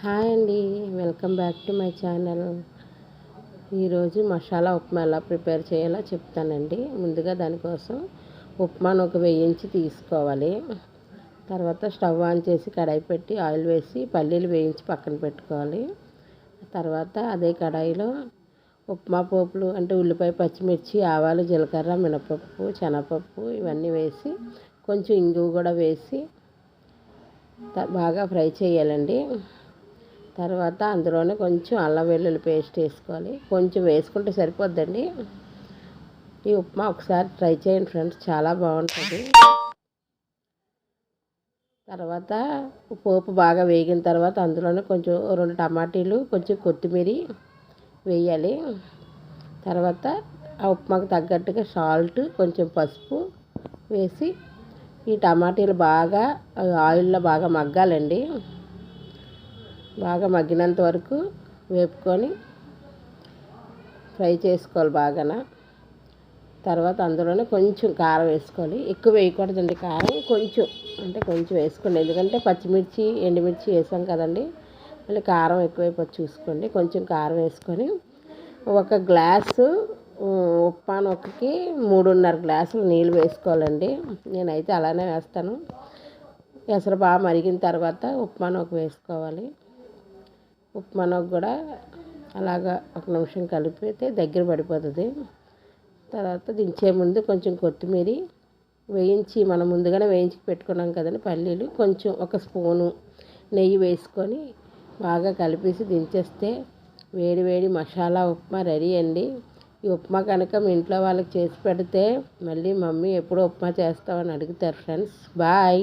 Hi అండి, welcome back to my channel. ఈరోజు మసాలా ఉప్మా ఎలా ప్రిపేర్ చేయాలో చెప్తానండి. ముందుగా దానికోసం ఉప్మాను ఒక వేయించి తీసుకోవాలి. తర్వాత స్టవ్ ఆన్ చేసి కడాయి పెట్టి ఆయిల్ వేసి పల్లీలు వేయించి పక్కన పెట్టుకోవాలి. తర్వాత అదే కడాయిలో ఉప్మా పోపులు అంటే ఉల్లిపాయ, పచ్చిమిర్చి, ఆవాలు, జీలకర్ర, మినపప్పు, శనగపప్పు ఇవన్నీ వేసి కొంచెం ఇంగువ కూడా వేసి బాగా ఫ్రై చేయాలండి. తర్వాత అందులోనే కొంచెం అల్లం వెల్లుల్లి పేస్ట్ వేసుకోవాలి. కొంచెం వేసుకుంటే సరిపోద్దండి. ఈ ఉప్మా ఒకసారి ట్రై చేయండి ఫ్రెండ్స్, చాలా బాగుంటుంది. తర్వాత పోపు బాగా వేగిన తర్వాత అందులోనే కొంచెం 2 టమాటీలు, కొంచెం కొత్తిమీర వేయాలి. తర్వాత ఆ ఉప్మాకు తగ్గట్టుగా సాల్ట్, కొంచెం పసుపు వేసి ఈ టమాటీలు బాగా ఆయిల్లో బాగా మగ్గాలండి. బాగా మగ్గినంత వరకు వేపుకొని ఫ్రై చేసుకోవాలి బాగా. తర్వాత అందులోనే కొంచెం కారం వేసుకోవాలి. ఎక్కువ వేయకూడదండి కారం, కొంచెం వేసుకోండి. ఎందుకంటే పచ్చిమిర్చి, ఎండుమిర్చి వేసాం కదండి, మళ్ళీ కారం ఎక్కువైపోతే చూసుకోండి. కొంచెం కారం వేసుకొని ఒక గ్లాసు ఉప్మా నొక్కకి 3.5 గ్లాసులు నీళ్ళు వేసుకోవాలండి. నేనైతే అలానే వేస్తాను. ఎసరు బాగా మరిగిన తర్వాత ఉప్మా నొక్క వేసుకోవాలి. ఉప్మా నొక్క కూడా అలాగా 1 నిమిషం కలిపితే దగ్గర పడిపోతుంది. తర్వాత దించే ముందు కొంచెం కొత్తిమీర మనం ముందుగానే వేయించి పెట్టుకున్నాం కదండి పల్లీలు, కొంచెం 1 స్పూను నెయ్యి వేసుకొని బాగా కలిపేసి దించేస్తే వేడి వేడి మసాలా ఉప్మా రెడీ అండి. ఈ ఉప్మా కనుక మీ ఇంట్లో వాళ్ళకి చేసి పెడితే మళ్ళీ మమ్మీ ఎప్పుడూ ఉప్మా చేస్తామని అడుగుతారు ఫ్రెండ్స్. బాయ్.